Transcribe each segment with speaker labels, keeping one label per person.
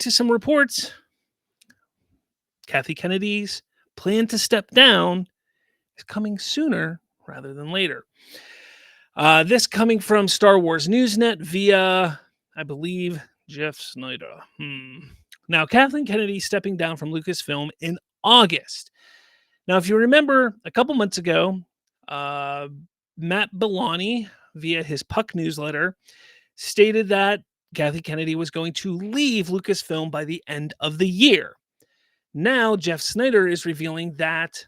Speaker 1: to some reports, Kathy Kennedy's plan to step down is coming sooner rather than later. This coming from Star Wars Newsnet via, I believe, Jeff Snyder. Now, Kathleen Kennedy stepping down from Lucasfilm in August. Now, if you remember, a couple months ago, Matt Bellani, via his Puck newsletter, stated that Kathy Kennedy was going to leave Lucasfilm by the end of the year. Now, Jeff Snyder is revealing that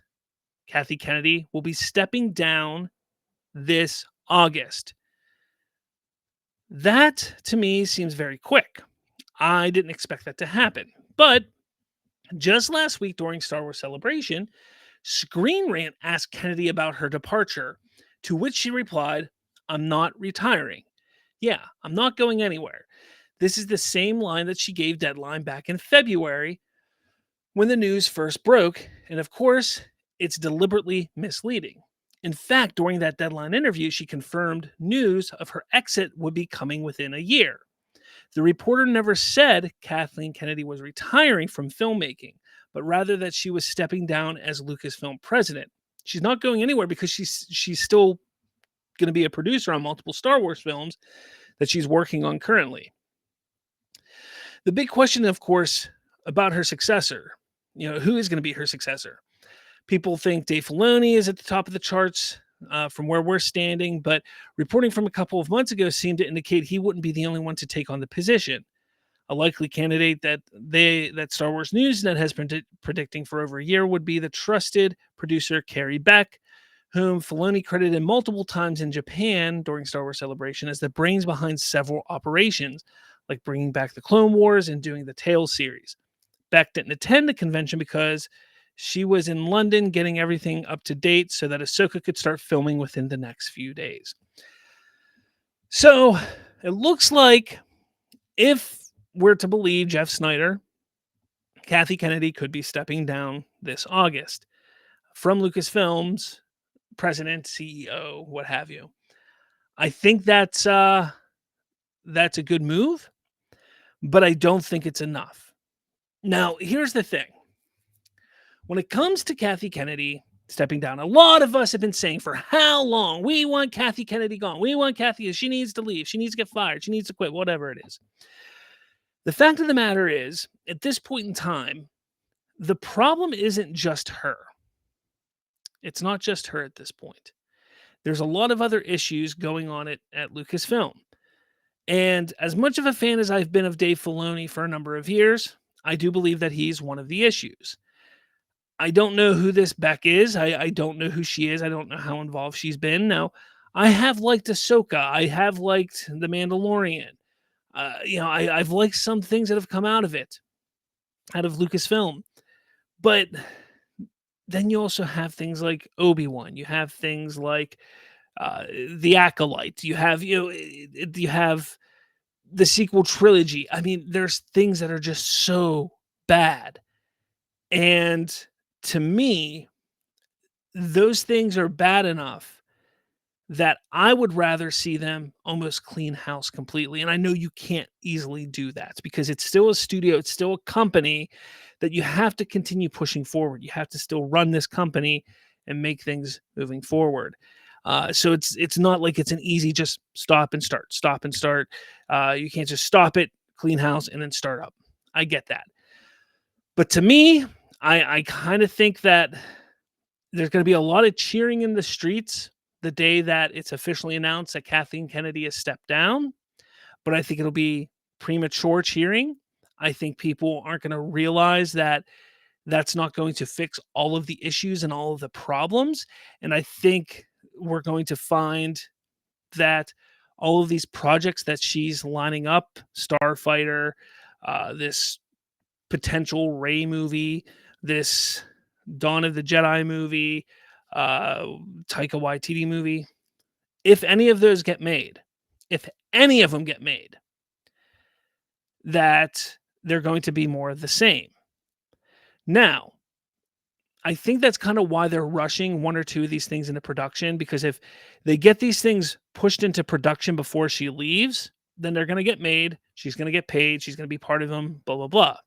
Speaker 1: Kathy Kennedy will be stepping down this August. That, to me, seems very quick. I didn't expect that to happen. But just last week during Star Wars Celebration, Screen Rant asked Kennedy about her departure, to which she replied, "I'm not retiring. Yeah, I'm not going anywhere." This is the same line that she gave Deadline back in February when the news first broke, and of course, it's deliberately misleading. In fact, during that Deadline interview, she confirmed news of her exit would be coming within a year. The reporter never said Kathleen Kennedy was retiring from filmmaking, but rather that she was stepping down as Lucasfilm president. She's not going anywhere because she's still going to be a producer on multiple Star Wars films that she's working on currently. The big question, of course, about her successor, who is going to be her successor? People think Dave Filoni is at the top of the charts from where we're standing, but reporting from a couple of months ago seemed to indicate he wouldn't be the only one to take on the position. A likely candidate that Star Wars Newsnet has been predicting for over a year would be the trusted producer Carrie Beck, whom Filoni credited multiple times in Japan during Star Wars Celebration as the brains behind several operations, like bringing back the Clone Wars and doing the Tales series. Beck didn't attend the convention because she was in London getting everything up to date so that Ahsoka could start filming within the next few days. So it looks like, if we're to believe Jeff Snyder, Kathy Kennedy could be stepping down this August from Lucasfilm's president, CEO, what have you. I think that's a good move, but I don't think it's enough. Now, here's the thing. When it comes to Kathy Kennedy stepping down, a lot of us have been saying for how long, we want Kathy Kennedy gone. We want Kathy, she needs to leave. She needs to get fired. She needs to quit, whatever it is. The fact of the matter is, at this point in time, the problem isn't just her. It's not just her at this point. There's a lot of other issues going on at Lucasfilm. And as much of a fan as I've been of Dave Filoni for a number of years, I do believe that he's one of the issues. I don't know who this Beck is. I don't know who she is. I don't know how involved she's been. Now, I have liked Ahsoka. I have liked The Mandalorian. I've liked some things that have come out of Lucasfilm. But then you also have things like Obi-Wan. You have things like The Acolyte. You have the sequel trilogy. I mean, there's things that are just so bad. And to me, those things are bad enough that I would rather see them almost clean house completely. And I know you can't easily do that because it's still a studio, it's still a company that you have to continue pushing forward. You have to still run this company and make things moving forward. So it's not like it's an easy just stop and start. You can't just stop it, clean house, and then start up. I get that. But to me, I kind of think that there's going to be a lot of cheering in the streets the day that it's officially announced that Kathleen Kennedy has stepped down. But I think it'll be premature cheering. I think people aren't going to realize that that's not going to fix all of the issues and all of the problems. And I think we're going to find that all of these projects that she's lining up, Starfighter, this potential Rey movie, this Dawn of the Jedi movie, Taika Waititi movie, if any of those get made, if any of them get made, that they're going to be more of the same. Now, I think that's kind of why they're rushing one or two of these things into production, because if they get these things pushed into production before she leaves, then they're going to get made. She's going to get paid. She's going to be part of them, blah, blah, blah.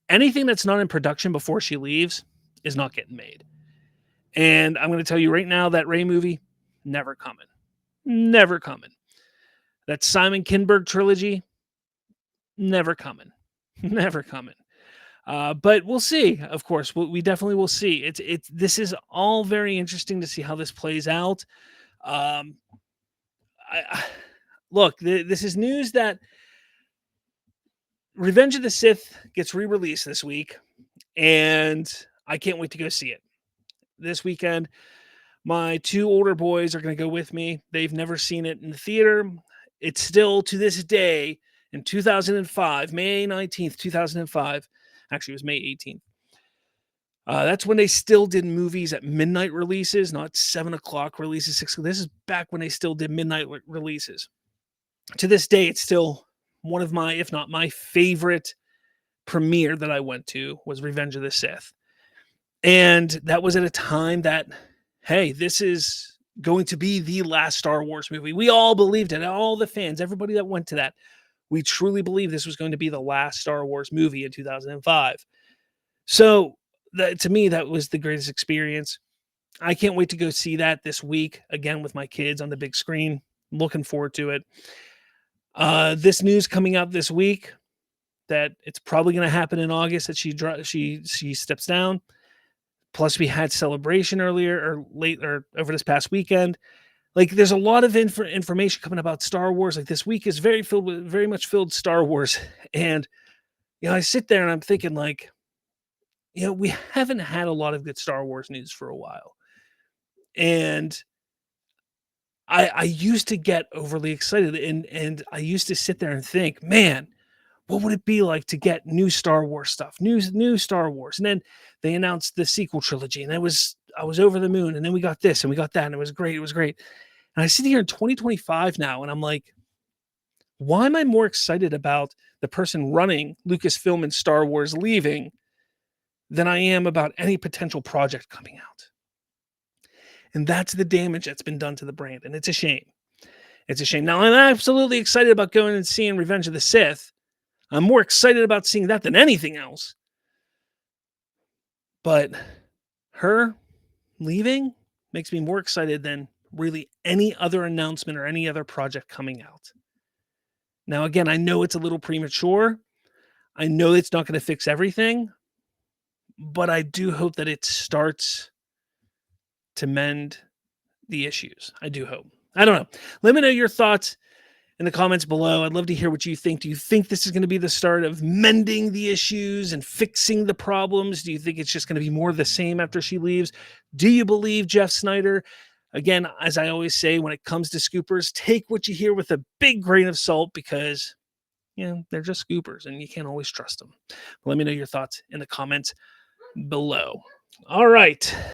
Speaker 1: Anything that's not in production before she leaves is not getting made. And I'm going to tell you right now, that Ray movie, never coming. Never coming. That Simon Kinberg trilogy, never coming. Never coming. But we'll see. Of course, we definitely will see. This is all very interesting to see how this plays out. Um, look, this is news that Revenge of the Sith gets re-released this week, and I can't wait to go see it this weekend. My 2 older boys are going to go with me. They've never seen it in the theater. It's still, to this day, in 2005, May 19th, 2005. Actually, it was May 18th. That's when they still did movies at midnight releases, not 7 o'clock releases. 6. This is back when they still did midnight releases. To this day, it's still one of my, if not my favorite premiere that I went to was Revenge of the Sith. And that was at a time that, hey, this is going to be the last Star Wars movie. We all believed it. All the fans, everybody that went to that, we truly believed this was going to be the last Star Wars movie in 2005. So to me, that was the greatest experience. I can't wait to go see that this week again with my kids on the big screen. Looking forward to it. This news coming out this week that it's probably going to happen in August that she steps down. Plus, we had Celebration earlier or late or over this past weekend. Like, there's a lot of information coming about Star Wars. Like, this week is very much filled Star Wars. And, I sit there and I'm thinking, like, we haven't had a lot of good Star Wars news for a while. And I used to get overly excited and I used to sit there and think, man, what would it be like to get new Star Wars stuff, new Star Wars? And then they announced the sequel trilogy, and I was over the moon. And then we got this and we got that, and it was great. It was great. And I sit here in 2025 now, and I'm like, why am I more excited about the person running Lucasfilm and Star Wars leaving than I am about any potential project coming out? And that's the damage that's been done to the brand, and it's a shame. It's a shame. Now, I'm absolutely excited about going and seeing Revenge of the Sith. I'm more excited about seeing that than anything else. But her leaving makes me more excited than really any other announcement or any other project coming out. Now, again, I know it's a little premature. I know it's not going to fix everything. But I do hope that it starts to mend the issues. I do hope. I don't know. Let me know your thoughts in the comments below. I'd love to hear what you think. Do you think this is going to be the start of mending the issues and fixing the problems? Do you think it's just going to be more of the same after she leaves? Do you believe Jeff Snyder? Again, as I always say, when it comes to scoopers, take what you hear with a big grain of salt because, they're just scoopers and you can't always trust them. Let me know your thoughts in the comments below. All right.